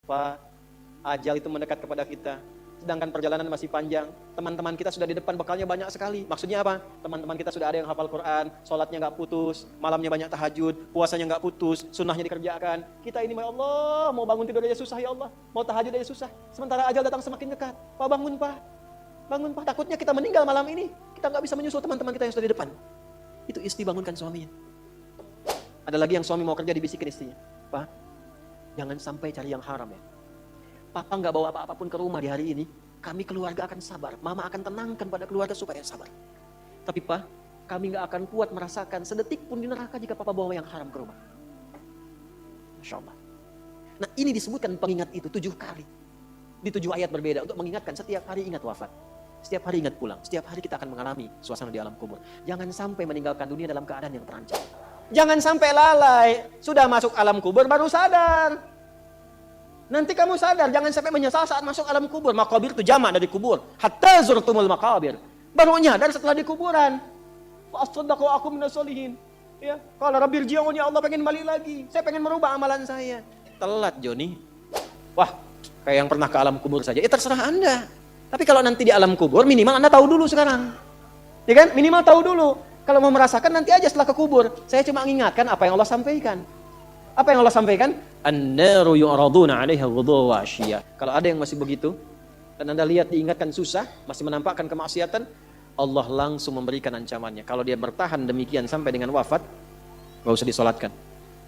Pak, ajal itu mendekat kepada kita. Sedangkan perjalanan masih panjang. Teman-teman kita sudah di depan, bekalnya banyak sekali. Maksudnya apa? Teman-teman kita sudah ada yang hafal Quran, sholatnya gak putus, malamnya banyak tahajud, puasanya gak putus, sunnahnya dikerjakan. Kita ini, ya Allah, mau bangun tidur aja susah ya Allah. Mau tahajud aja susah. Sementara ajal datang semakin dekat. Pak, bangun Pak. Bangun Pak, takutnya kita meninggal malam ini. Kita gak bisa menyusul teman-teman kita yang sudah di depan. Itu istri bangunkan suaminya. Ada lagi yang suami mau kerja, dibisikin istrinya. Pak, jangan sampai cari yang haram ya. Papa nggak bawa apa-apapun ke rumah di hari ini. Kami keluarga akan sabar. Mama akan tenangkan pada keluarga supaya sabar. Tapi Pak, kami nggak akan kuat merasakan sedetik pun di neraka jika Papa bawa yang haram ke rumah. Masya Allah. Nah ini disebutkan pengingat itu 7 kali. Di 7 ayat berbeda untuk mengingatkan setiap hari ingat wafat. Setiap hari ingat pulang. Setiap hari kita akan mengalami suasana di alam kubur. Jangan sampai meninggalkan dunia dalam keadaan yang terancam. Jangan sampai lalai. Sudah masuk alam kubur baru sadar. Nanti kamu sadar, jangan sampai menyesal saat masuk alam kubur. Makabir itu jamak dari kubur. Hatta zurtumul makabir. Baru nyadar setelah di kuburan. Fa'asaddaqa aku minas solihin. Ya, kalau Rabbi rji'un, ya Allah pengen balik lagi. Saya pengen merubah amalan saya. Telat Joni. Wah, kayak yang pernah ke alam kubur saja. Terserah Anda. Tapi kalau nanti di alam kubur, minimal Anda tahu dulu sekarang. Ya kan? Minimal tahu dulu. Kalau mau merasakan nanti aja setelah ke kubur. Saya cuma mengingatkan apa yang Allah sampaikan. Apa yang Allah sampaikan? An-naru yu'raduna 'alaiha ghudwan wa 'ashiyya. Kalau ada yang masih begitu dan Anda lihat diingatkan susah, masih menampakkan kemaksiatan, Allah langsung memberikan ancamannya. Kalau dia bertahan demikian sampai dengan wafat, enggak usah disolatkan.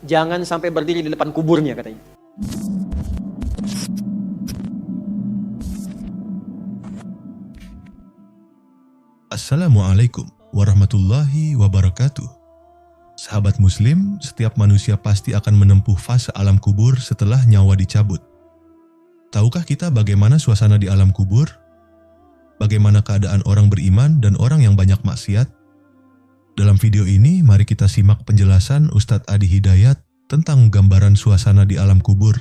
Jangan sampai berdiri di depan kuburnya katanya. Assalamualaikum warahmatullahi wabarakatuh. Sahabat muslim, setiap manusia pasti akan menempuh fase alam kubur setelah nyawa dicabut. Tahukah kita bagaimana suasana di alam kubur? Bagaimana keadaan orang beriman dan orang yang banyak maksiat? Dalam video ini, mari kita simak penjelasan Ustadz Adi Hidayat tentang gambaran suasana di alam kubur.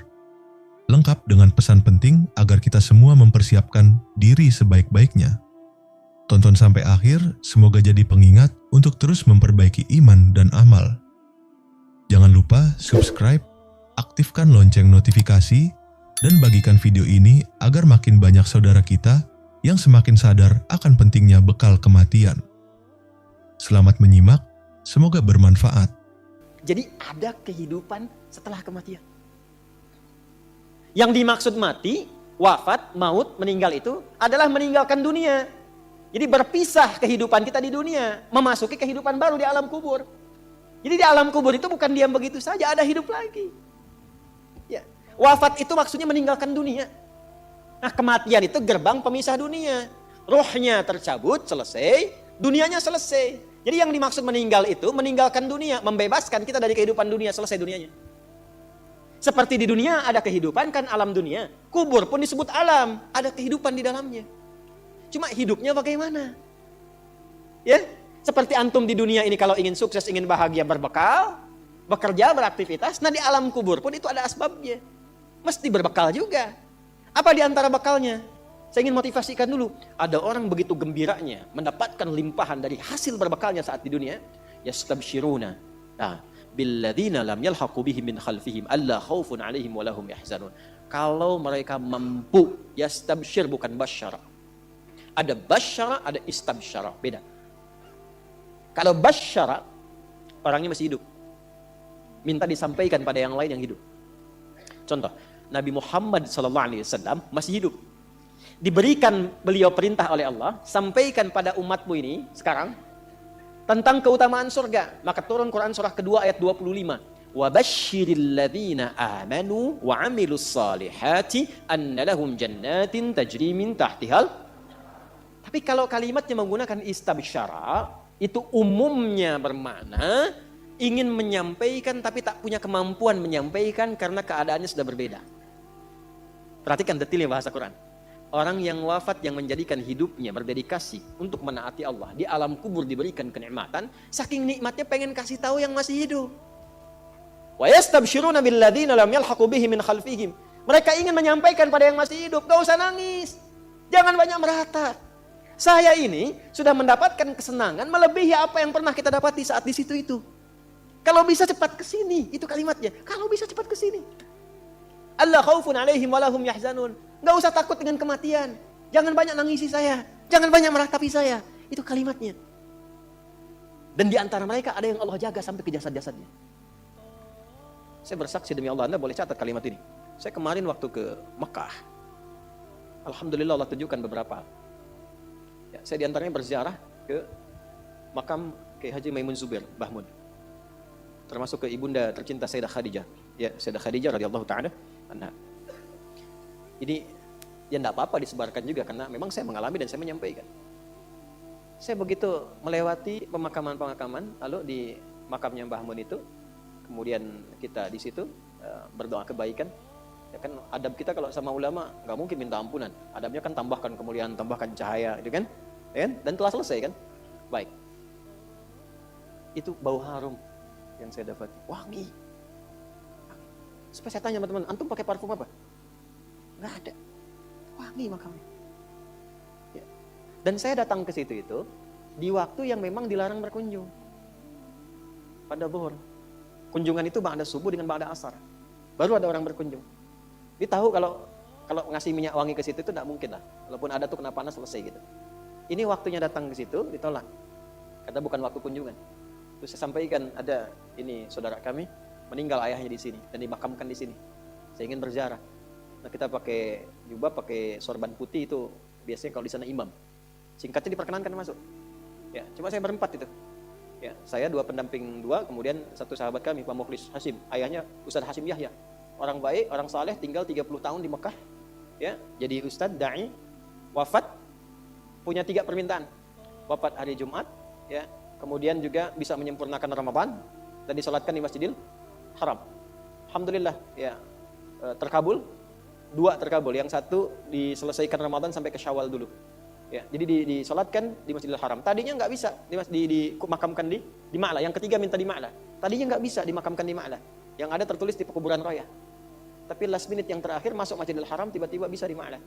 Lengkap dengan pesan penting agar kita semua mempersiapkan diri sebaik-baiknya. Tonton sampai akhir, semoga jadi pengingat untuk terus memperbaiki iman dan amal. Jangan lupa subscribe, aktifkan lonceng notifikasi, dan bagikan video ini agar makin banyak saudara kita yang semakin sadar akan pentingnya bekal kematian. Selamat menyimak, semoga bermanfaat. Jadi ada kehidupan setelah kematian. Yang dimaksud mati, wafat, maut, meninggal itu adalah meninggalkan dunia. Jadi berpisah kehidupan kita di dunia, memasuki kehidupan baru di alam kubur. Jadi di alam kubur itu bukan diam begitu saja, ada hidup lagi. Ya. Wafat itu maksudnya meninggalkan dunia. Nah kematian itu gerbang pemisah dunia. Rohnya tercabut, selesai, dunianya selesai. Jadi yang dimaksud meninggal itu meninggalkan dunia, membebaskan kita dari kehidupan dunia, selesai dunianya. Seperti di dunia ada kehidupan kan alam dunia, kubur pun disebut alam, ada kehidupan di dalamnya. Cuma hidupnya bagaimana? Ya, seperti antum di dunia ini kalau ingin sukses, ingin bahagia, berbekal, bekerja, beraktivitas. Nah di alam kubur pun itu ada asbabnya. Mesti berbekal juga. Apa di antara bekalnya? Saya ingin motivasikan dulu. Ada orang begitu gembiranya mendapatkan limpahan dari hasil berbekalnya saat di dunia. Yastabshiruna. Nah, billadzina lam yalhaqu bihim min khalfihim alla khaufun 'alaihim wa lahum yahzanun. Kalau mereka mampu, yastabshir bukan basyara. Ada basyara, ada istabsyara, beda. Kalau basyara, orangnya masih hidup. Minta disampaikan pada yang lain yang hidup. Contoh, Nabi Muhammad SAW masih hidup. Diberikan beliau perintah oleh Allah, sampaikan pada umatmu ini sekarang tentang keutamaan surga. Maka turun Quran surah kedua ayat 25. Wa basyiril ladzina amanu wa 'amilus salihati anna lahum jannatin tajri min tahtihal. Tapi kalau kalimatnya menggunakan istabsyara, itu umumnya bermakna ingin menyampaikan tapi tak punya kemampuan menyampaikan karena keadaannya sudah berbeda. Perhatikan detailnya bahasa Quran. Orang yang wafat yang menjadikan hidupnya berdedikasi untuk menaati Allah, di alam kubur diberikan kenikmatan, saking nikmatnya pengen kasih tahu yang masih hidup. Wa yastabsyiruna billadzina lam yalhaqu bihim min khalfihim. Mereka ingin menyampaikan pada yang masih hidup, gak usah nangis. Jangan banyak meratap. Saya ini sudah mendapatkan kesenangan melebihi apa yang pernah kita dapati saat di situ itu. Kalau bisa cepat ke sini, itu kalimatnya. Kalau bisa cepat ke sini. Alla khaufun alaihim walahum yahzanun. Enggak usah takut dengan kematian. Jangan banyak nangisi saya. Jangan banyak meratapi saya. Itu kalimatnya. Dan di antara mereka ada yang Allah jaga sampai ke jasad-jasadnya. Saya bersaksi demi Allah, Anda boleh catat kalimat ini. Saya kemarin waktu ke Mekah, alhamdulillah Allah tunjukkan beberapa. Ya, saya diantaranya berziarah ke makam Kiai Haji Maimun Zubair Bahmun, termasuk ke ibunda tercinta Sayyidah Khadijah. Ya, Sayyidah Khadijah radhiyallahu taala anha. Ini ya enggak apa-apa disebarkan juga karena memang saya mengalami dan saya menyampaikan. Saya begitu melewati pemakaman-pemakaman, lalu di makamnya Mbah Mun itu, kemudian kita di situ berdoa kebaikan. Ya kan adab kita kalau sama ulama nggak mungkin minta ampunan. Adabnya kan tambahkan kemuliaan, tambahkan cahaya, itu kan? Ya kan? Dan telah selesai kan? Baik. Itu bau harum yang saya dapat. Wangi. Supaya saya tanya teman-teman, antum pakai parfum apa? Nggak ada. Wangi makamnya. Ya. Dan saya datang ke situ itu di waktu yang memang dilarang berkunjung. Pada zuhur. Kunjungan itu ba'da subuh dengan ba'da asar. Baru ada orang berkunjung. Dia tahu kalau ngasih minyak wangi ke situ itu tidak mungkin lah. Walaupun ada tuh kena panas selesai gitu. Ini waktunya datang ke situ ditolak. Kata bukan waktu kunjungan. Terus saya sampaikan ada ini saudara kami meninggal ayahnya di sini dan dimakamkan di sini. Saya ingin berziarah. Nah kita pakai jubah, pakai sorban putih itu biasanya kalau di sana imam. Singkatnya diperkenankan masuk. Ya, cuma saya berempat itu. Ya, saya 2 pendamping 2, kemudian 1 sahabat kami Pak Mukhlis Hasim, ayahnya Ustaz Hasim Yahya. Orang baik, orang saleh, tinggal 30 tahun di Mekah. Ya, jadi ustaz, dai, wafat, punya 3 permintaan. Wafat hari Jumat, ya, kemudian juga bisa menyempurnakan Ramadan dan disolatkan di Masjidil Haram. Alhamdulillah, ya, terkabul. 2 terkabul, yang 1 diselesaikan Ramadan sampai ke Syawal dulu. Ya, jadi disolatkan di Masjidil Haram. Tadinya nggak bisa dimakamkan di Ma'la. Yang ketiga minta di Ma'la. Tadinya nggak bisa dimakamkan di Ma'la. Yang ada tertulis di Pekuburan Raya. Tapi last minute yang terakhir masuk Masjidil Haram tiba-tiba bisa di Ma'la.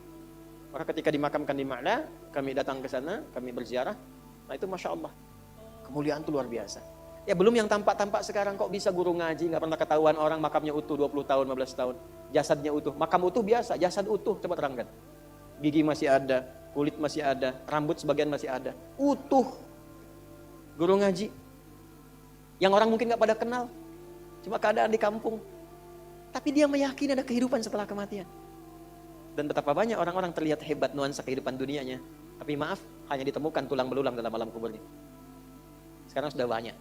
Maka ketika dimakamkan di Ma'la, kami datang ke sana, kami berziarah. Nah itu Masya Allah. Kemuliaan itu luar biasa. Ya belum yang tampak-tampak sekarang kok bisa guru ngaji, nggak pernah ketahuan orang makamnya utuh 20 tahun, 15 tahun. Jasadnya utuh. Makam utuh biasa, jasad utuh. Coba terangkan. Gigi masih ada, kulit masih ada, rambut sebagian masih ada. Utuh. Guru ngaji. Yang orang mungkin nggak pada kenal. Cuma keadaan di kampung. Tapi dia meyakini ada kehidupan setelah kematian. Dan betapa banyak orang-orang terlihat hebat nuansa kehidupan dunianya. Tapi maaf, hanya ditemukan tulang belulang dalam alam kuburnya. Sekarang sudah banyak.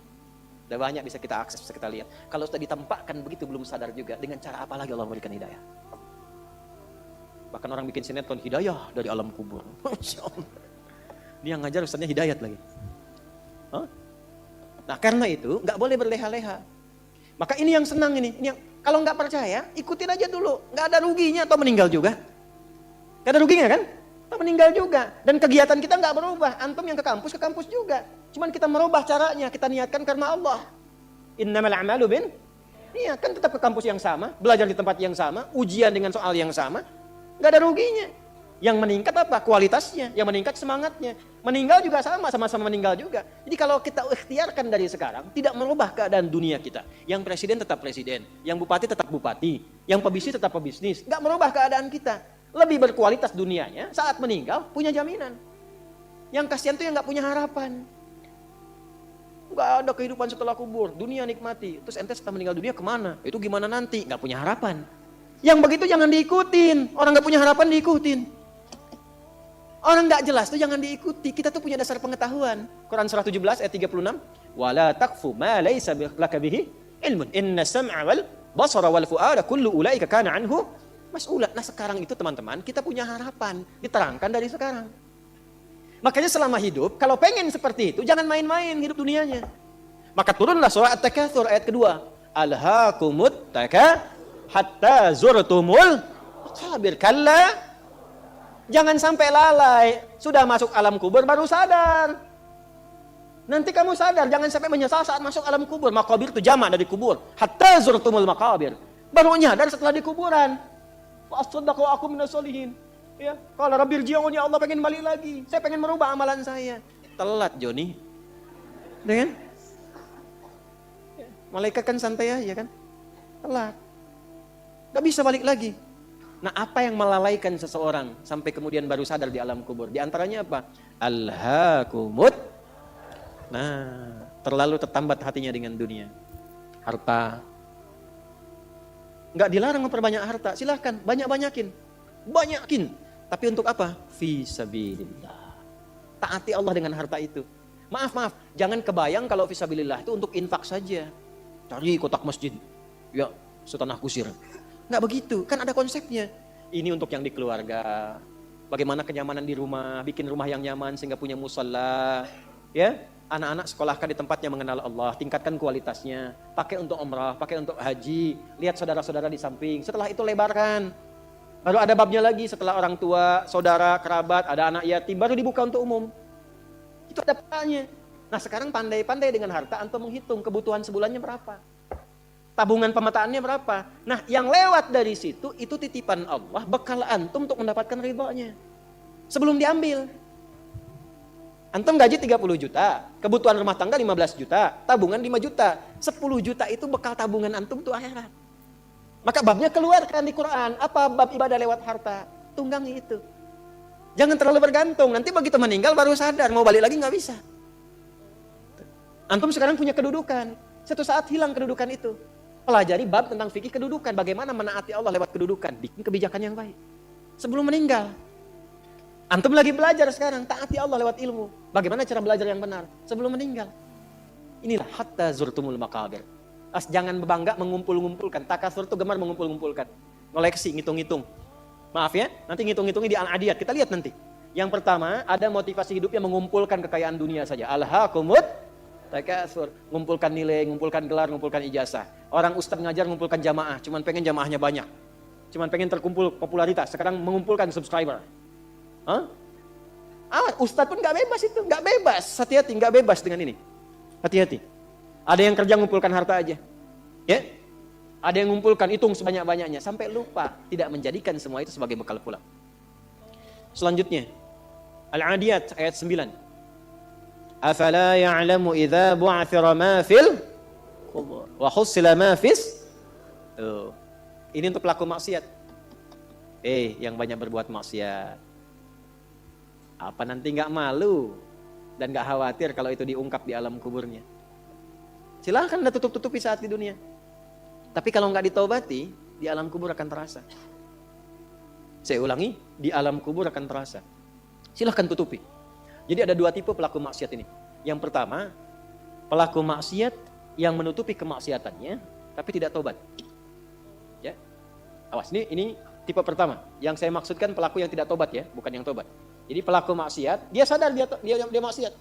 Sudah banyak bisa kita akses, bisa kita lihat. Kalau sudah ditampakkan begitu belum sadar juga. Dengan cara apa lagi Allah memberikan hidayah? Bahkan orang bikin sinetron hidayah dari alam kubur. Masya Allah. Dia yang ngajar ustaznya hidayat lagi. Hah? Nah karena itu nggak boleh berleha-leha. Maka ini yang senang ini. Ini yang, kalau nggak percaya, ikutin aja dulu. Nggak ada ruginya atau meninggal juga. Nggak ada ruginya kan? Atau meninggal juga. Dan kegiatan kita nggak berubah. Antum yang ke kampus juga. Cuman kita merubah caranya. Kita niatkan karena Allah. Innamal a'malu bin. Iya kan tetap ke kampus yang sama. Belajar di tempat yang sama. Ujian dengan soal yang sama. Nggak ada ruginya. Yang meningkat apa? Kualitasnya. Yang meningkat semangatnya. Meninggal juga sama-sama meninggal juga. Jadi kalau kita ikhtiarkan dari sekarang, tidak merubah keadaan dunia kita. Yang presiden tetap presiden. Yang bupati tetap bupati. Yang pebisnis tetap pebisnis. Nggak merubah keadaan kita. Lebih berkualitas dunianya, saat meninggal punya jaminan. Yang kasihan tuh yang nggak punya harapan. Nggak ada kehidupan setelah kubur. Dunia nikmati. Terus ente setelah meninggal dunia kemana? Itu gimana nanti? Nggak punya harapan. Yang begitu jangan diikutin. Orang nggak punya harapan diikutin. Orang nggak jelas tuh jangan diikuti. Kita tuh punya dasar pengetahuan. Quran surah 17 ayat 36. Wala taqfu ma laysa laka bihi ilmun. Inna sam'a wal basara wal fu'ada kullu ulaika kana anhu mas'ula. Nah sekarang itu teman-teman kita punya harapan. Diterangkan dari sekarang. Makanya selama hidup kalau pengen seperti itu jangan main-main hidup dunianya. Maka turunlah surah At-Takatsur ayat kedua. Alhaakumut hatta zurtumul maqabir. Kalla. Jangan sampai lalai. Sudah masuk alam kubur baru sadar. Nanti kamu sadar. Jangan sampai menyesal saat masuk alam kubur. Maqabir itu jamak dari kubur. Hatta zurtumul maqabir. Baru nyadar setelah di kuburan. Wa as-saddaqu wa akum minas solihin. Ya, kalau Rabbir Ji'un ya Allah pengen balik lagi. Saya pengen merubah amalan saya. Telat Joni. Dengan? Malaikat kan santai aja kan. Telat. Gak bisa balik lagi. Nah, apa yang melalaikan seseorang sampai kemudian baru sadar di alam kubur? Di antaranya apa? Alhaakumut. Nah, terlalu tertambat hatinya dengan dunia. Harta. Gak dilarang memperbanyak harta, silahkan banyakin. Tapi untuk apa? Fisabilillah. Taati Allah dengan harta itu. Maaf, jangan kebayang kalau fisabilillah itu untuk infak saja. Cari kotak masjid, ya setanah kusir. Nggak begitu, kan ada konsepnya. Ini untuk yang di keluarga. Bagaimana kenyamanan di rumah, bikin rumah yang nyaman sehingga punya musalla. Ya, anak-anak sekolahkan di tempatnya mengenal Allah, tingkatkan kualitasnya. Pakai untuk umrah, pakai untuk haji. Lihat saudara-saudara di samping. Setelah itu lebarkan. Baru ada babnya lagi setelah orang tua, saudara, kerabat, ada anak yatim, baru dibuka untuk umum. Itu ada palanya. Nah sekarang pandai-pandai dengan harta, antum menghitung kebutuhan sebulannya berapa. Tabungan pemetaannya berapa. Nah yang lewat dari situ, itu titipan Allah, bekal antum untuk mendapatkan ridhonya. Sebelum diambil. Antum gaji 30 juta, kebutuhan rumah tangga 15 juta, tabungan 5 juta. 10 juta itu bekal tabungan antum untuk akhirat. Maka babnya keluarkan di Quran. Apa bab ibadah lewat harta? Tunggangi itu. Jangan terlalu bergantung. Nanti begitu meninggal baru sadar. Mau balik lagi nggak bisa. Antum sekarang punya kedudukan. Suatu saat hilang kedudukan itu. Pelajari bab tentang fikih kedudukan. Bagaimana menaati Allah lewat kedudukan. Bikin kebijakan yang baik. Sebelum meninggal. Antum lagi belajar sekarang. Taati Allah lewat ilmu. Bagaimana cara belajar yang benar. Sebelum meninggal. Inilah hatta zurtumul maqabir. Jangan bangga mengumpul-ngumpulkan. Takasur itu gemar mengumpul-ngumpulkan. Koleksi, ngitung-ngitung. Maaf ya, nanti ngitung-ngitungnya di Al-Adiyat. Kita lihat nanti. Yang pertama, ada motivasi hidupnya mengumpulkan kekayaan dunia saja. Alhaakumut takasur. Ngumpulkan nilai, ngumpulkan gelar, ngumpulkan ijazah. Orang ustaz ngajar ngumpulkan jamaah. Cuman pengen jamaahnya banyak. Cuman pengen terkumpul popularitas. Sekarang mengumpulkan subscriber. Ustaz pun gak bebas itu. Gak bebas. Hati-hati, gak bebas dengan ini. Hati-hati. Ada yang kerja ngumpulkan harta aja. Ya? Ada yang ngumpulkan, hitung sebanyak-banyaknya. Sampai lupa. Tidak menjadikan semua itu sebagai bekal pulang. Selanjutnya. Al-Adiyat ayat 9. Afala ya'lamu idza bu'athira ma fil qubur wa hussila ma fis. Ini untuk pelaku maksiat. Yang banyak berbuat maksiat. Apa nanti enggak malu dan enggak khawatir kalau itu diungkap di alam kuburnya? Silahkan Anda tutup-tutupi saat di dunia. Tapi kalau nggak ditaubati, di alam kubur akan terasa. Saya ulangi, di alam kubur akan terasa. Silahkan tutupi. Jadi ada dua tipe pelaku maksiat ini. Yang pertama, pelaku maksiat yang menutupi kemaksiatannya, tapi tidak taubat. Ya, awas, ini tipe pertama. Yang saya maksudkan pelaku yang tidak taubat ya, bukan yang taubat. Jadi pelaku maksiat, dia sadar dia maksiat.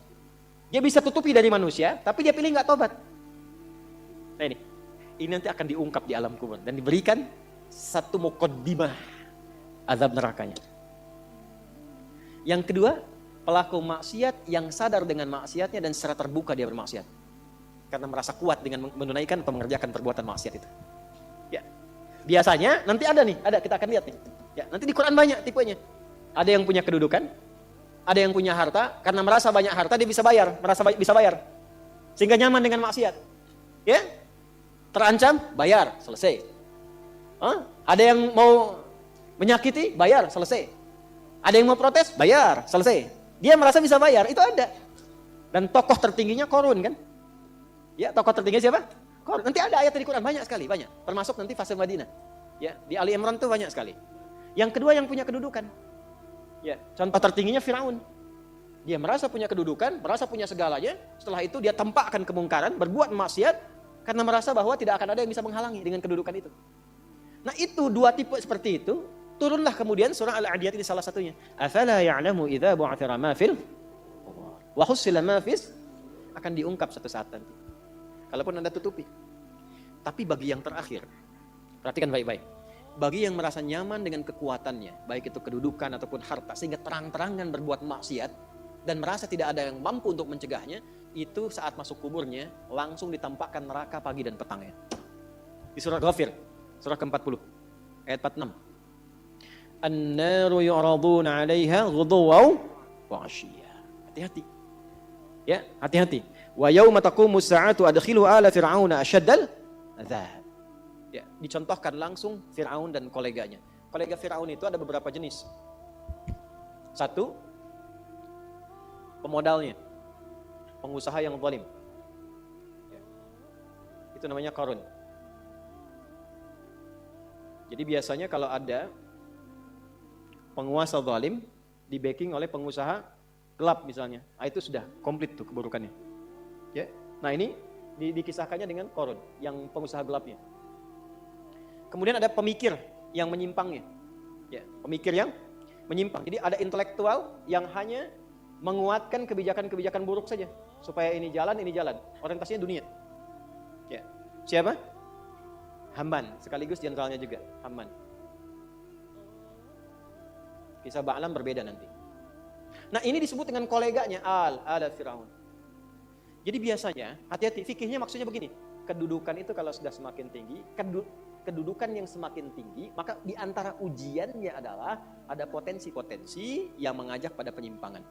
Dia bisa tutupi dari manusia, tapi dia pilih nggak taubat. Nah ini nanti akan diungkap di alam kubur dan diberikan satu muqaddimah azab nerakanya. Yang kedua, pelaku maksiat yang sadar dengan maksiatnya dan secara terbuka dia bermaksiat. Karena merasa kuat dengan menunaikan atau mengerjakan perbuatan maksiat itu. Ya. Biasanya nanti ada kita akan lihat nih. Ya, nanti di Quran banyak tipenya. Ada yang punya kedudukan, ada yang punya harta, karena merasa banyak harta dia bisa bayar. Sehingga nyaman dengan maksiat. Ya? Terancam, bayar, selesai. Ada yang mau menyakiti, bayar, selesai. Ada yang mau protes, bayar, selesai. Dia merasa bisa bayar, itu ada. Dan tokoh tertingginya Qarun kan? Ya, tokoh tertinggi siapa? Qarun. Nanti ada ayat di Quran banyak sekali, banyak. Termasuk nanti fase Madinah. Ya, di Ali Imran tuh banyak sekali. Yang kedua yang punya kedudukan. Ya, contoh tertingginya Firaun. Dia merasa punya kedudukan, merasa punya segalanya. Setelah itu dia tampakkan kemungkaran, berbuat maksiat. Karena merasa bahwa tidak akan ada yang bisa menghalangi dengan kedudukan itu. Nah itu dua tipe seperti itu. Turunlah kemudian surah Al-Adiyat ini salah satunya. Afala ya'lamu idza bu'athira ma fil wa hussila ma fis. Akan diungkap suatu saat nanti. Kalaupun Anda tutupi. Tapi bagi yang terakhir. Perhatikan baik-baik. Bagi yang merasa nyaman dengan kekuatannya. Baik itu kedudukan ataupun harta. Sehingga terang-terangan berbuat maksiat. Dan merasa tidak ada yang mampu untuk mencegahnya. Itu saat masuk kuburnya langsung ditampakkan neraka pagi dan petangnya. Di surah Ghafir, surah ke-40, ayat 46. An-naru yu'raduna 'alaiha ghuduwan wa 'ashiyya. Hati-hati. Ya, hati-hati. Wa yauma taqumu as-sa'atu adkhilu ala fir'auna ashaddal 'adzab. Ya, dicontohkan langsung Fir'aun dan koleganya. Kolega Fir'aun itu ada beberapa jenis. Satu, pemodalnya, pengusaha yang zalim. Itu namanya Qarun. Jadi biasanya kalau ada penguasa zalim di backing oleh pengusaha gelap misalnya, itu sudah komplit tuh keburukannya. Ya. Nah ini dikisahkannya dengan Qarun yang pengusaha gelapnya. Kemudian ada pemikir yang menyimpangnya. Ya, pemikir yang menyimpang. Jadi ada intelektual yang hanya menguatkan kebijakan-kebijakan buruk saja supaya ini jalan. Orientasinya dunia. Ya. Siapa? Haman, sekaligus jenderalnya juga, Haman. Kisah Ba'lam berbeda nanti. Nah, ini disebut dengan koleganya ala Firaun. Jadi biasanya, hati-hati, fikihnya maksudnya begini. Kedudukan itu kalau sudah semakin tinggi, kedudukan yang semakin tinggi, maka di antara ujiannya adalah ada potensi-potensi yang mengajak pada penyimpangan.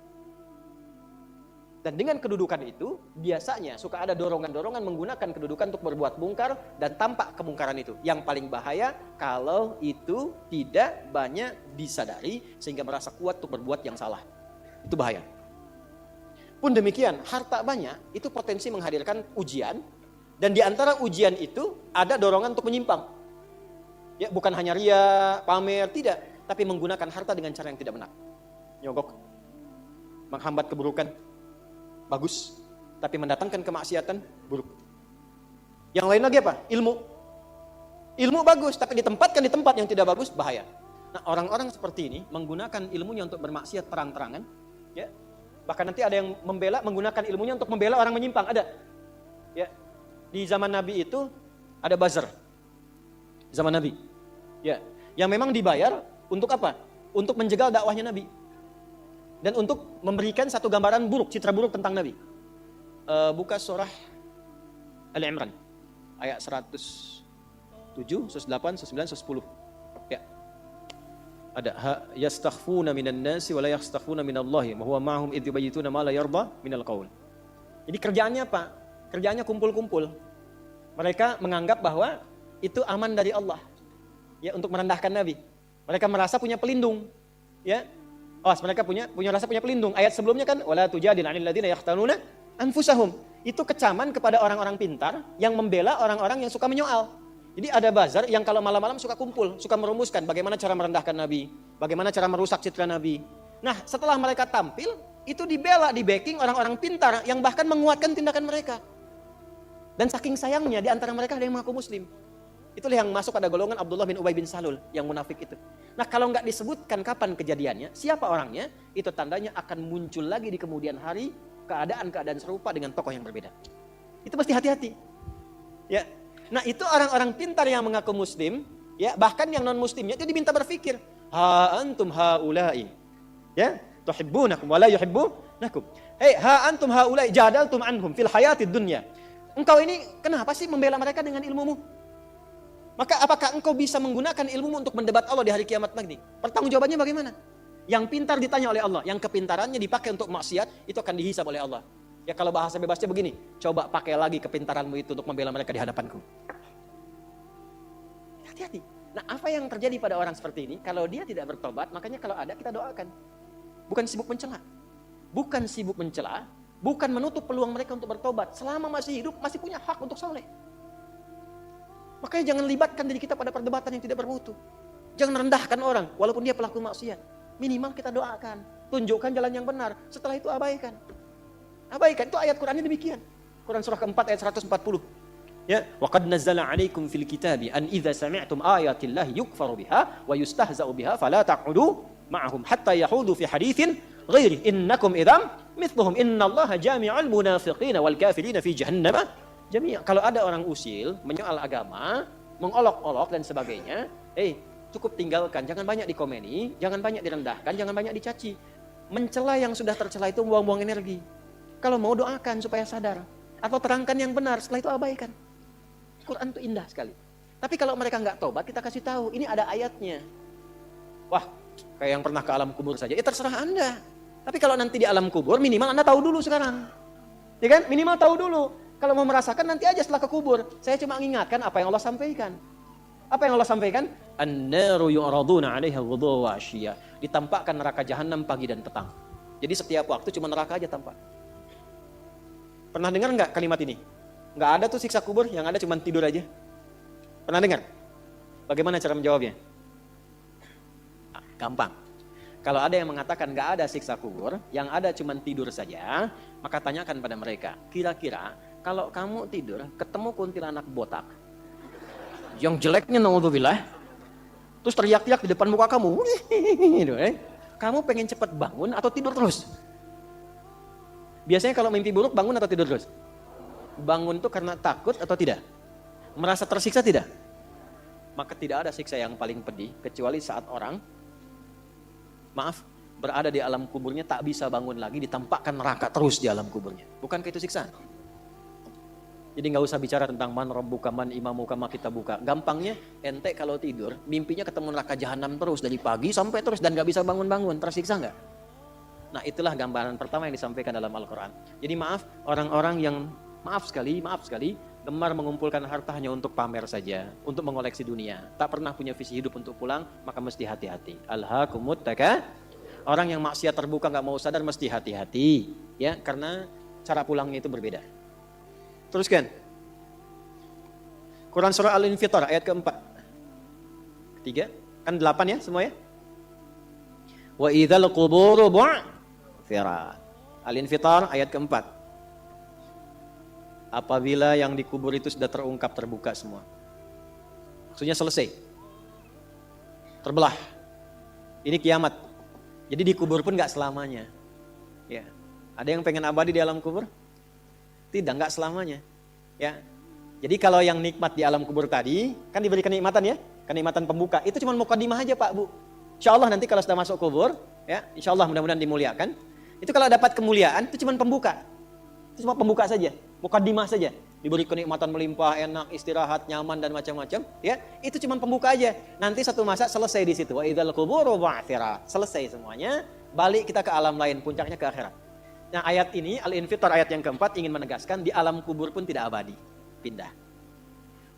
Dan dengan kedudukan itu, biasanya suka ada dorongan-dorongan menggunakan kedudukan untuk berbuat mungkar dan tampak kemungkaran itu. Yang paling bahaya kalau itu tidak banyak disadari sehingga merasa kuat untuk berbuat yang salah. Itu bahaya. Pun demikian, harta banyak itu potensi menghadirkan ujian, dan di antara ujian itu ada dorongan untuk menyimpang. Ya, bukan hanya ria, pamer, tidak, tapi menggunakan harta dengan cara yang tidak benar. Nyogok, menghambat keburukan, bagus, tapi mendatangkan kemaksiatan, buruk. Yang lain lagi apa? Ilmu bagus, tapi ditempatkan di tempat yang tidak bagus, bahaya. Nah, orang-orang seperti ini menggunakan ilmunya untuk bermaksiat terang-terangan, ya. Bahkan nanti ada yang menggunakan ilmunya untuk membela orang menyimpang, ada. Ya. Di zaman Nabi itu ada buzzer. Zaman Nabi. Ya, yang memang dibayar untuk apa? Untuk menjegal dakwahnya Nabi. Dan untuk memberikan satu gambaran buruk, citra buruk tentang Nabi. Buka surah Al-Imran ayat 107, 108, 109, 110. Ya. Ada yastakhfuna minan nasi wa la yastakhfuna minallahi wa huwa ma'hum idh yubayyituna ma la yarda minal qaul. Jadi kerjaannya apa? Kerjaannya kumpul-kumpul. Mereka menganggap bahwa itu aman dari Allah. Ya, untuk merendahkan Nabi. Mereka merasa punya pelindung. Ya. Mereka punya rasa punya pelindung. Ayat sebelumnya kan wala tujadil 'anil ladzina yahtanuna anfusahum. Itu kecaman kepada orang-orang pintar yang membela orang-orang yang suka menyoal. Jadi ada bazar yang kalau malam-malam suka kumpul, suka merumuskan bagaimana cara merendahkan Nabi, bagaimana cara merusak citra Nabi. Nah, setelah mereka tampil, itu dibela, di backing orang-orang pintar yang bahkan menguatkan tindakan mereka. Dan saking sayangnya di antara mereka ada yang mengaku muslim. Itulah yang masuk pada golongan Abdullah bin Ubay bin Salul yang munafik itu. Nah, kalau nggak disebutkan kapan kejadiannya, siapa orangnya, itu tandanya akan muncul lagi di kemudian hari keadaan-keadaan serupa dengan tokoh yang berbeda. Itu mesti hati-hati. Ya. Nah, itu orang-orang pintar yang mengaku muslim, ya, bahkan yang non muslimnya itu diminta berpikir, ha antum haula'i, ya, tuhibbunakum wa la yuhibbunakum. Hei, ha antum haula'i jadaltum anhum fil hayatid dunya. Engkau ini kenapa sih membela mereka dengan ilmumu? Maka apakah engkau bisa menggunakan ilmumu untuk mendebat Allah di hari kiamat nanti? Pertanggungjawabannya bagaimana? Yang pintar ditanya oleh Allah, yang kepintarannya dipakai untuk maksiat, itu akan dihisab oleh Allah. Ya, kalau bahasa bebasnya begini, coba pakai lagi kepintaranmu itu untuk membela mereka di hadapanku. Hati-hati. Nah, apa yang terjadi pada orang seperti ini? Kalau dia tidak bertobat, makanya kalau ada kita doakan. Bukan sibuk mencela. Bukan menutup peluang mereka untuk bertobat. Selama masih hidup, masih punya hak untuk saleh. Makanya jangan libatkan diri kita pada perdebatan yang tidak bermutu. Jangan rendahkan orang, walaupun dia pelaku maksiat. Minimal kita doakan, tunjukkan jalan yang benar. Setelah itu abaikan. Itu ayat Qur'annya demikian. Quran surah keempat ayat 140. Ya, wa qad nazzala 'alaikum fil kitabi an idza sami'tum ayatillahi yukfaru biha wa yustahza'u biha fala taq'udu ma'ahum hatta yahudu fi haditsin ghairi innakum idzam mithluhum innallaha jami'ul munafiqina wal kafirina fi jahannam jami'a. Kalau ada orang usil menyoal agama, mengolok-olok dan sebagainya, cukup tinggalkan, jangan banyak dikomeni, jangan banyak direndahkan, jangan banyak dicaci. Mencela yang sudah tercela itu buang-buang energi. Kalau mau doakan supaya sadar, atau terangkan yang benar, setelah itu abaikan. Quran itu indah sekali. Tapi kalau mereka nggak tobat, kita kasih tahu, ini ada ayatnya. Wah, kayak yang pernah ke alam kubur saja, ya terserah Anda. Tapi kalau nanti di alam kubur, minimal Anda tahu dulu sekarang. Ya kan? Minimal tahu dulu. Kalau mau merasakan nanti aja setelah ke kubur. Saya cuma mengingatkan apa yang Allah sampaikan. Apa yang Allah sampaikan? An-naru yu'raduna 'alaiha ghudwan wa 'ashiyya. Ditampakkan neraka jahanam pagi dan petang. Jadi setiap waktu cuma neraka aja tampak. Pernah dengar nggak kalimat ini? Nggak ada tuh siksa kubur, yang ada cuma tidur aja. Pernah dengar? Bagaimana cara menjawabnya? Gampang. Kalau ada yang mengatakan nggak ada siksa kubur, yang ada cuma tidur saja, maka tanyakan pada mereka, kira-kira kalau kamu tidur ketemu kuntilanak botak, yang jeleknya naudzubillah, terus teriak-teriak di depan muka kamu, kamu pengen cepat bangun atau tidur terus? Biasanya kalau mimpi buruk bangun atau tidur terus? Bangun tuh karena takut atau tidak? Merasa tersiksa tidak? Maka tidak ada siksa yang paling pedih kecuali saat orang, berada di alam kuburnya tak bisa bangun lagi, ditampakkan neraka terus di alam kuburnya. Bukankah itu siksaan? Jadi nggak usah bicara tentang man rabbuka man imamuka ma kita buka. Gampangnya ente kalau tidur mimpinya ketemu neraka jahanam terus dari pagi sampai terus dan nggak bisa bangun-bangun, tersiksa nggak? Nah itulah gambaran pertama yang disampaikan dalam Al-Quran. Jadi orang-orang yang maaf sekali gemar mengumpulkan harta hanya untuk pamer saja, untuk mengoleksi dunia, tak pernah punya visi hidup untuk pulang, maka mesti hati-hati. Alhaakumut takatsur. Orang yang maksiat terbuka nggak mau sadar mesti hati-hati, ya, karena cara pulangnya itu berbeda. Teruskan. Quran surah Al-Infitar ayat keempat. Ketiga, kan 8 ya semua ya. Wa idzal quburu bu'thirat. Al-Infitar ayat keempat. Apabila yang dikubur itu sudah terungkap, terbuka semua. Maksudnya selesai. Terbelah. Ini kiamat. Jadi dikubur pun gak selamanya. Ya. Ada yang pengen abadi di alam kubur? Tidak, gak selamanya. Ya. Jadi kalau yang nikmat di alam kubur tadi, kan diberi kenikmatan ya, kenikmatan pembuka. Itu cuma mukadimah aja Pak Bu. Insya Allah nanti kalau sudah masuk kubur, ya, insya Allah mudah-mudahan dimuliakan. Itu kalau dapat kemuliaan, itu cuma pembuka. Itu cuma pembuka saja, mukadimah saja. Diberi kenikmatan melimpah, enak, istirahat, nyaman dan macam-macam, ya. Itu cuma pembuka aja. Nanti satu masa selesai di situ. Wa idzal quburu bu'thirat. Selesai semuanya, balik kita ke alam lain, puncaknya ke akhirat. Nah, ayat ini Al-Infitar ayat yang keempat ingin menegaskan di alam kubur pun tidak abadi, pindah.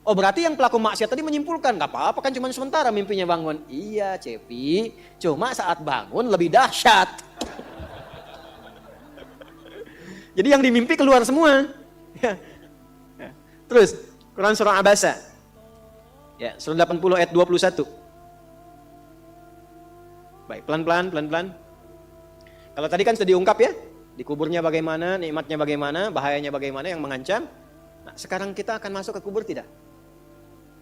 Oh, berarti yang pelaku maksiat tadi menyimpulkan, enggak apa-apa kan cuma sementara mimpinya bangun. Iya, Cepi, cuma saat bangun lebih dahsyat. Jadi yang dimimpi keluar semua. Ya. Terus, Quran surah Abasa. Ya, surah 80 ayat 21. Baik, pelan-pelan. Kalau tadi kan sudah diungkap ya, di kuburnya bagaimana, nikmatnya bagaimana, bahayanya bagaimana yang mengancam. Nah, sekarang kita akan masuk ke kubur tidak?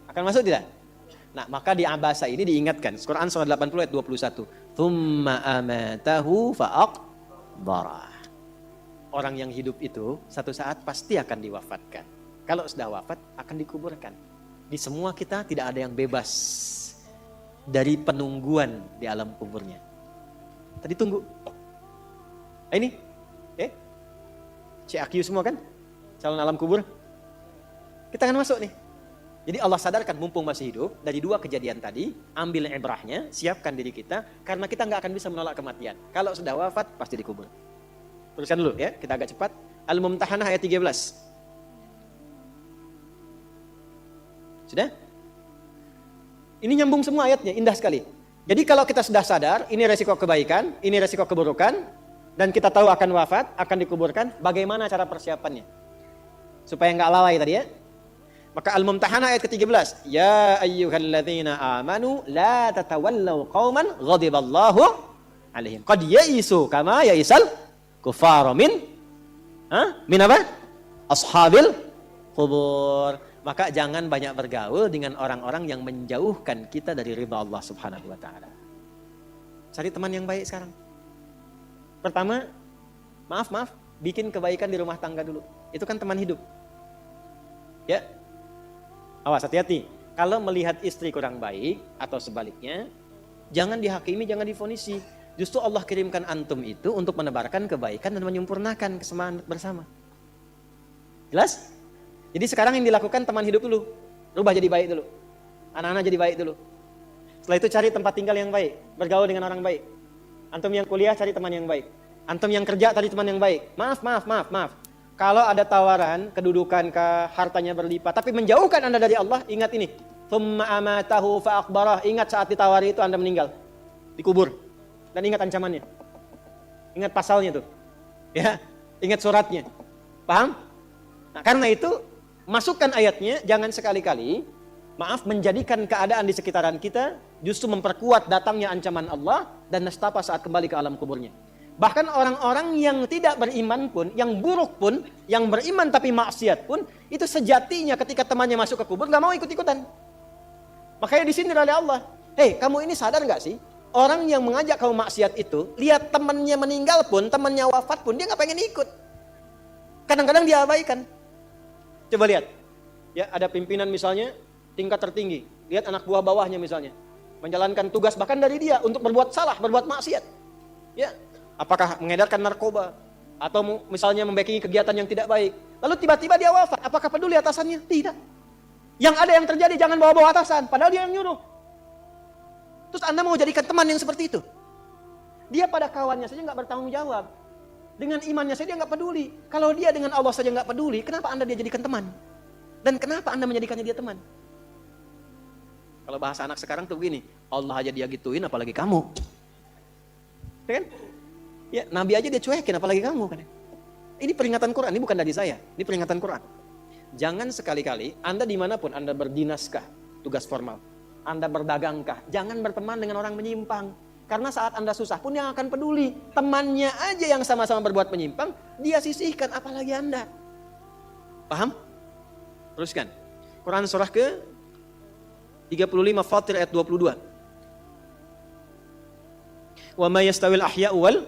Akan masuk tidak? Nah, maka di Abasa ini diingatkan. Quran surah 80 ayat 21. Tsumma amatahu fa'aqbarah. Orang yang hidup itu satu saat pasti akan diwafatkan. Kalau sudah wafat akan dikuburkan. Di semua kita tidak ada yang bebas dari penungguan di alam kuburnya. Tadi tunggu. Ini, CAQ semua kan? Calon alam kubur. Kita akan masuk nih. Jadi Allah sadarkan mumpung masih hidup, dari dua kejadian tadi, ambil ibrahnya, siapkan diri kita, karena kita nggak akan bisa menolak kematian. Kalau sudah wafat, pasti dikubur. Teruskan dulu ya, kita agak cepat. Al-Mumtahanah ayat 13. Sudah? Ini nyambung semua ayatnya, indah sekali. Jadi kalau kita sudah sadar, ini resiko kebaikan, ini resiko keburukan, dan kita tahu akan wafat, akan dikuburkan, bagaimana cara persiapannya? Supaya nggak lalai tadi ya. Maka Al-Mumtahanah ayat ke-13. Ya ayyuhalladzina amanu la tatawallaw qauman ghadiballahu alaihim. Qad ya'isu kama ya'isal kufaru min apa? Ashabil kubur. Maka jangan banyak bergaul dengan orang-orang yang menjauhkan kita dari ridha Allah Subhanahu wa taala. Cari teman yang baik sekarang. Pertama, maaf, bikin kebaikan di rumah tangga dulu. Itu kan teman hidup. Ya. Awas, hati-hati. Kalau melihat istri kurang baik atau sebaliknya, jangan dihakimi, jangan difonisi. Justru Allah kirimkan antum itu untuk menebarkan kebaikan dan menyempurnakan kesemaan bersama. Jelas? Jadi sekarang yang dilakukan teman hidup dulu. Rubah jadi baik dulu. Anak-anak jadi baik dulu. Setelah itu cari tempat tinggal yang baik. Bergaul dengan orang baik. Antum yang kuliah cari teman yang baik. Antum yang kerja cari teman yang baik. Maaf. Kalau ada tawaran, kedudukan, hartanya berlipat, tapi menjauhkan Anda dari Allah, ingat ini. thumma amatahu fa aqbarah. Ingat saat ditawari itu Anda meninggal, dikubur. Dan ingat ancamannya. Ingat pasalnya tuh. Ya, ingat suratnya. Paham? Nah, karena itu masukkan ayatnya, jangan sekali-kali menjadikan keadaan di sekitaran kita justru memperkuat datangnya ancaman Allah dan nestapa saat kembali ke alam kuburnya. Bahkan orang-orang yang tidak beriman pun, yang buruk pun, yang beriman tapi maksiat pun, itu sejatinya ketika temannya masuk ke kubur gak mau ikut-ikutan. Makanya disindir oleh Allah. Hei, kamu ini sadar gak sih? Orang yang mengajak kamu maksiat itu, lihat temannya meninggal pun, temannya wafat pun, dia gak pengen ikut. Kadang-kadang dia abaikan. Coba lihat, ya ada pimpinan misalnya, tingkat tertinggi. Lihat anak buah bawahnya misalnya, menjalankan tugas bahkan dari dia untuk berbuat salah, berbuat maksiat. Ya, apakah mengedarkan narkoba atau misalnya membackingi kegiatan yang tidak baik. Lalu tiba-tiba dia wafat, apakah peduli atasannya? Tidak. Yang ada yang terjadi jangan bawa-bawa atasan, padahal dia yang nyuruh. Terus Anda mau jadikan teman yang seperti itu? Dia pada kawannya saja nggak bertanggung jawab. Dengan imannya saja dia nggak peduli. Kalau dia dengan Allah saja nggak peduli, kenapa Anda dia jadikan teman? Dan kenapa Anda menjadikannya dia teman? Kalau bahasa anak sekarang tuh begini, Allah aja dia gituin apalagi kamu. Ya kan? Ya, Nabi aja dia cuekin apalagi kamu kan. Ini peringatan Quran, ini bukan dari saya. Ini peringatan Quran. Jangan sekali-kali Anda dimanapun Anda berdinaskah, tugas formal, Anda berdagangkah, jangan berteman dengan orang menyimpang. Karena saat Anda susah pun yang akan peduli. Temannya aja yang sama-sama berbuat menyimpang, dia sisihkan apalagi Anda. Paham? Teruskan. Quran surah ke 35 Fatir ayat 22. Wa ma yastawil ahya'u wal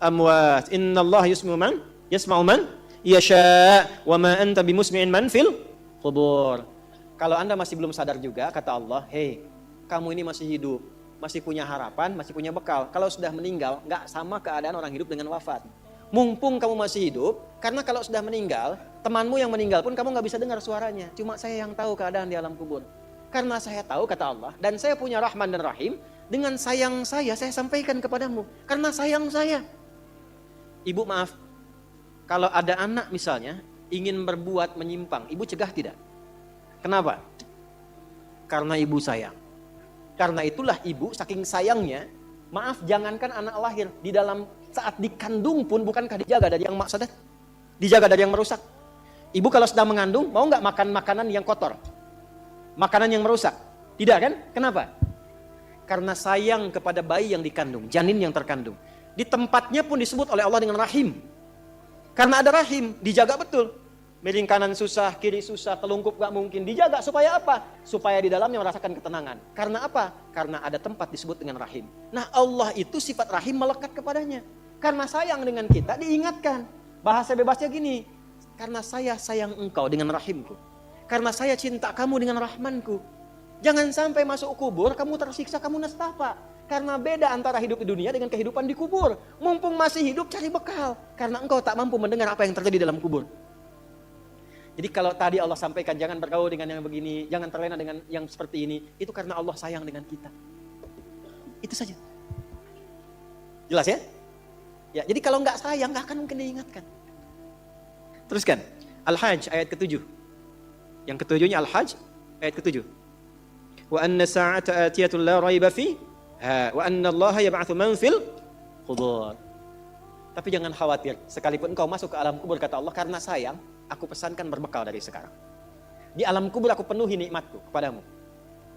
amwat. Innallaha yasma'u man yasha' wa ma anta bimusmi'in man fil qubur. Kalau Anda masih belum sadar juga, kata Allah, hei, kamu ini masih hidup, masih punya harapan, masih punya bekal. Kalau sudah meninggal, nggak sama keadaan orang hidup dengan wafat. Mumpung kamu masih hidup, karena kalau sudah meninggal, temanmu yang meninggal pun kamu nggak bisa dengar suaranya. Cuma saya yang tahu keadaan di alam kubur. Karena saya tahu, kata Allah, dan saya punya Rahman dan Rahim, dengan sayang saya sampaikan kepadamu. Karena sayang saya. Ibu maaf, kalau ada anak misalnya, ingin berbuat menyimpang, ibu cegah tidak? Kenapa? Karena ibu sayang. Karena itulah ibu saking sayangnya, maaf jangankan anak lahir, di dalam saat dikandung pun bukankah dijaga dari yang maksadat? Dijaga dari yang merusak. Ibu kalau sedang mengandung, mau nggak makan makanan yang kotor? Makanan yang merusak? Tidak kan? Kenapa? Karena sayang kepada bayi yang dikandung, janin yang terkandung. Di tempatnya pun disebut oleh Allah dengan rahim. Karena ada rahim, dijaga betul. Miring kanan susah, kiri susah, telungkup gak mungkin. Dijaga supaya apa? Supaya di dalamnya merasakan ketenangan. Karena apa? Karena ada tempat disebut dengan rahim. Nah Allah itu sifat rahim melekat kepadanya. Karena sayang dengan kita diingatkan. Bahasa bebasnya gini. Karena saya sayang engkau dengan rahimku. Karena saya cinta kamu dengan rahmanku. Jangan sampai masuk kubur, kamu tersiksa, kamu nestapa. Karena beda antara hidup di dunia dengan kehidupan di kubur. Mumpung masih hidup, cari bekal. Karena engkau tak mampu mendengar apa yang terjadi dalam kubur. Jadi kalau tadi Allah sampaikan jangan bergaul dengan yang begini, jangan terlena dengan yang seperti ini, itu karena Allah sayang dengan kita. Itu saja. Jelas ya? Ya, jadi kalau nggak sayang nggak akan mungkin diingatkan. Teruskan. Al-Hajj ayat ke-7. Yang ketujuhnya Al-Hajj ayat ke-7. Wa anna sa'ata atiyatun la raiba fiha wa anna Allah yab'atsu man fil qubur. Tapi jangan khawatir, sekalipun engkau masuk ke alam kubur kata Allah, karena sayang aku pesankan berbekal dari sekarang. Di alam kubur aku penuhi nikmatku kepadamu.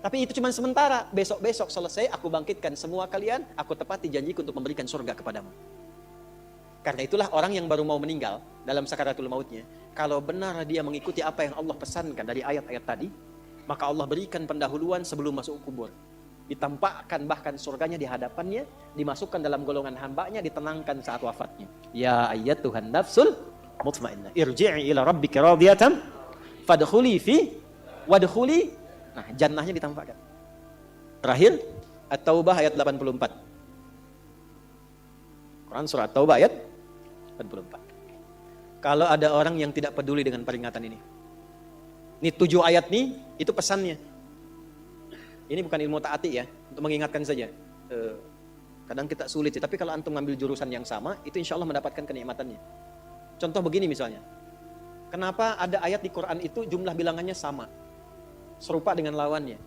Tapi itu cuma sementara. Besok-besok selesai aku bangkitkan semua kalian. Aku tepati janjiku untuk memberikan surga kepadamu. Karena itulah orang yang baru mau meninggal dalam sakaratul mautnya, kalau benar dia mengikuti apa yang Allah pesankan dari ayat-ayat tadi, maka Allah berikan pendahuluan sebelum masuk kubur. Ditampakkan bahkan surganya di hadapannya, dimasukkan dalam golongan hambanya, ditenangkan saat wafatnya. Ya ayyatuhan nafsul mutmainnah irji'i ila rabbika radiyatan fadkhuli fi wadkhuli. Nah, jannahnya ditampakkan. Terakhir At-Taubah ayat 84. Quran surah At-Taubah ayat 84. Kalau ada orang yang tidak peduli dengan peringatan ini 7 ayat nih, itu pesannya. Ini bukan ilmu taati ya, untuk mengingatkan saja. Kadang kita sulit sih, tapi kalau antum ngambil jurusan yang sama, itu insya Allah mendapatkan kenikmatannya. Contoh begini misalnya, kenapa ada ayat di Quran itu jumlah bilangannya sama? serupa dengan lawannya.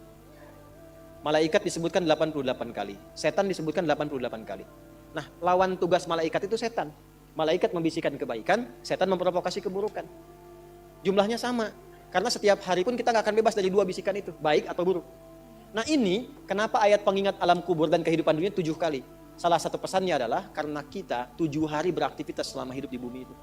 Malaikat disebutkan 88 kali, setan disebutkan 88 kali. Nah, lawan tugas malaikat itu setan. Malaikat membisikkan kebaikan, setan memprovokasi keburukan. Jumlahnya sama, karena setiap hari pun kita nggak akan bebas dari dua bisikan itu, baik atau buruk. Nah ini, kenapa ayat pengingat alam kubur dan kehidupan dunia 7 kali? Salah satu pesannya adalah karena kita 7 hari beraktivitas selama hidup di bumi itu.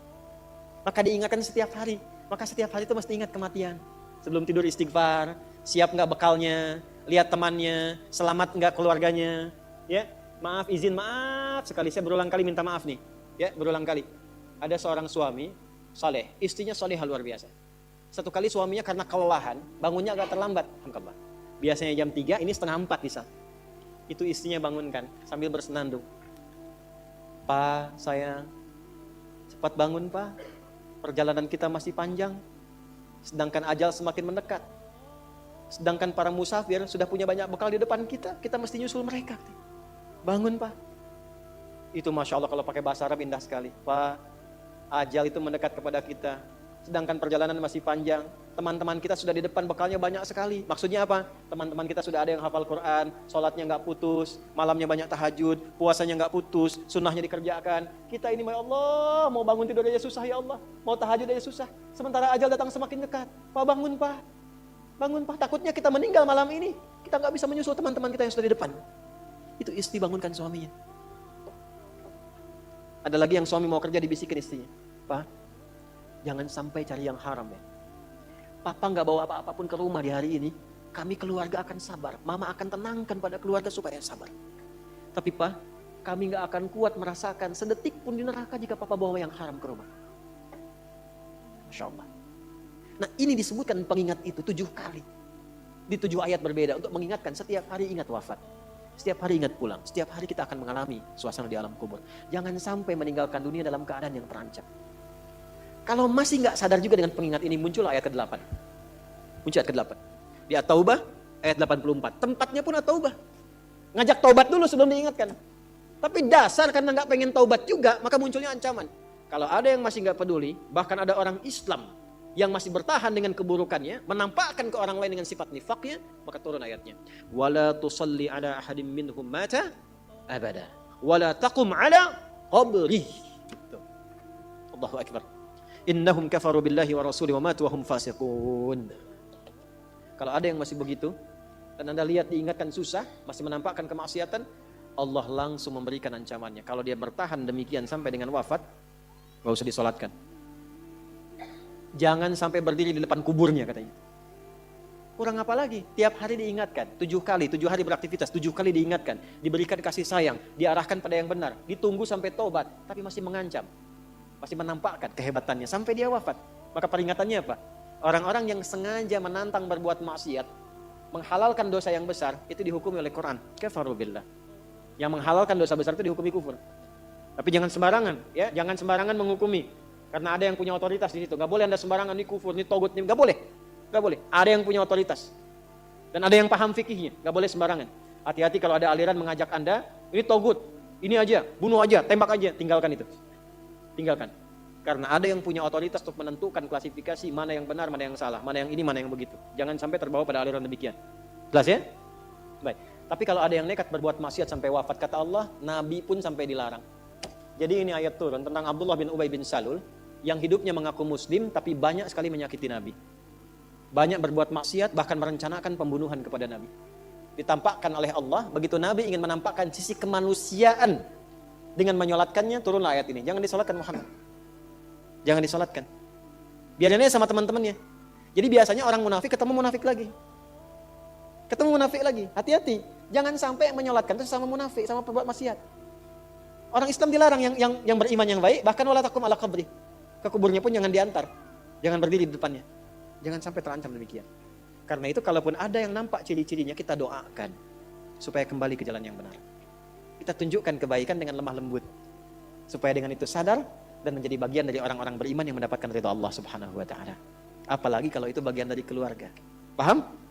Maka diingatkan setiap hari, maka setiap hari itu mesti ingat kematian. Sebelum tidur istighfar, siap nggak bekalnya, lihat temannya, selamat nggak keluarganya, ya maaf izin maaf sekali, saya berulang kali minta maaf nih, ya berulang kali. Ada seorang suami saleh, istrinya salehah luar biasa. Satu kali suaminya karena kelelahan, bangunnya agak terlambat, alhamdulillah. Biasanya jam 3, ini setengah 4 bisa. Itu istrinya bangunkan sambil bersenandung. Pak, sayang, cepat bangun Pak, perjalanan kita masih panjang, sedangkan ajal semakin mendekat. Sedangkan para musafir sudah punya banyak bekal di depan kita mesti nyusul mereka. Bangun Pak. Itu Masya Allah kalau pakai bahasa Arab indah sekali. Pak, ajal itu mendekat kepada kita. Sedangkan perjalanan masih panjang. Teman-teman kita sudah di depan, bekalnya banyak sekali. Maksudnya apa? Teman-teman kita sudah ada yang hafal Quran, sholatnya nggak putus, malamnya banyak tahajud, puasanya nggak putus, sunnahnya dikerjakan. Kita ini, ya Allah, mau bangun tidur aja susah ya Allah. Mau tahajud aja susah. Sementara ajal datang semakin dekat. Pak, bangun Pak. Bangun Pak, takutnya kita meninggal malam ini. Kita nggak bisa menyusul teman-teman kita yang sudah di depan. Itu istri bangunkan suaminya. Ada lagi yang suami mau kerja dibisikin istrinya. Pak, jangan sampai cari yang haram ya. Papa nggak bawa apa-apa pun ke rumah di hari ini. Kami keluarga akan sabar. Mama akan tenangkan pada keluarga supaya sabar. Tapi Pak, kami nggak akan kuat merasakan sedetik pun di neraka jika Papa bawa yang haram ke rumah. Masya Allah. Nah ini disebutkan pengingat itu 7 kali. Di 7 ayat berbeda untuk mengingatkan setiap hari ingat wafat. Setiap hari ingat pulang. Setiap hari kita akan mengalami suasana di alam kubur. Jangan sampai meninggalkan dunia dalam keadaan yang terancam. Kalau masih nggak sadar juga dengan pengingat ini, muncul ayat ke-8. Muncul ayat ke-8. Di At-Taubah ayat 84. Tempatnya pun At-Taubah. Ngajak taubat dulu sebelum diingatkan. Tapi dasar karena nggak pengen taubat juga, maka munculnya ancaman. Kalau ada yang masih nggak peduli, bahkan ada orang Islam yang masih bertahan dengan keburukannya, menampakkan ke orang lain dengan sifat nifaknya, maka turun ayatnya. Wala tusalli ala ahadim minhum mata abada. Wala taqum ala qabri. Allahu akbar. Innahum kafaru billahi wa rasuli wa matu wa hum fasiqun. Kalau ada yang masih begitu, dan Anda lihat diingatkan susah, masih menampakkan kemaksiatan, Allah langsung memberikan ancamannya. Kalau dia bertahan demikian sampai dengan wafat, gak usah disolatkan. Jangan sampai berdiri di depan kuburnya katanya. Kurang apa lagi? Tiap hari diingatkan, 7 kali, 7 hari beraktivitas, 7 kali diingatkan, diberikan kasih sayang, diarahkan pada yang benar, ditunggu sampai tobat, tapi masih mengancam, masih menampakkan kehebatannya sampai dia wafat. Maka peringatannya apa? Orang-orang yang sengaja menantang berbuat maksiat, menghalalkan dosa yang besar, itu dihukumi oleh Quran. Kafaru billah. Yang menghalalkan dosa besar itu dihukumi kufur. Tapi jangan sembarangan, ya, jangan sembarangan menghukumi. Karena ada yang punya otoritas di situ. Gak boleh Anda sembarangan, ini kufur, ini togut, ini gak boleh. Gak boleh. Ada yang punya otoritas. Dan ada yang paham fikihnya. Gak boleh sembarangan. Hati-hati kalau ada aliran mengajak Anda, ini togut, ini aja, bunuh aja, tembak aja. Tinggalkan itu. Tinggalkan. Karena ada yang punya otoritas untuk menentukan klasifikasi mana yang benar, mana yang salah, mana yang ini, mana yang begitu. Jangan sampai terbawa pada aliran demikian. Jelas ya? Baik. Tapi kalau ada yang nekat berbuat maksiat sampai wafat, kata Allah, Nabi pun sampai dilarang. Jadi ini ayat turun tentang Abdullah bin Ubay bin Salul, yang hidupnya mengaku muslim tapi banyak sekali menyakiti Nabi. Banyak berbuat maksiat, bahkan merencanakan pembunuhan kepada Nabi. Ditampakkan oleh Allah, begitu Nabi ingin menampakkan sisi kemanusiaan dengan menyolatkannya, turunlah ayat ini. Jangan disolatkan Muhammad. Jangan disolatkan. Biarin aja sama teman-temannya. Jadi biasanya orang munafik ketemu munafik lagi. Ketemu munafik lagi. Hati-hati. Jangan sampai menyolatkan itu sama munafik, sama berbuat maksiat. Orang Islam dilarang yang beriman yang baik, bahkan wala taqum ala qabri. Ke kuburnya pun jangan diantar. Jangan berdiri di depannya. Jangan sampai terancam demikian. Karena itu kalaupun ada yang nampak ciri-cirinya, kita doakan supaya kembali ke jalan yang benar. Kita tunjukkan kebaikan dengan lemah lembut. Supaya dengan itu sadar dan menjadi bagian dari orang-orang beriman yang mendapatkan ridha Allah Subhanahu wa taala. Apalagi kalau itu bagian dari keluarga. Paham?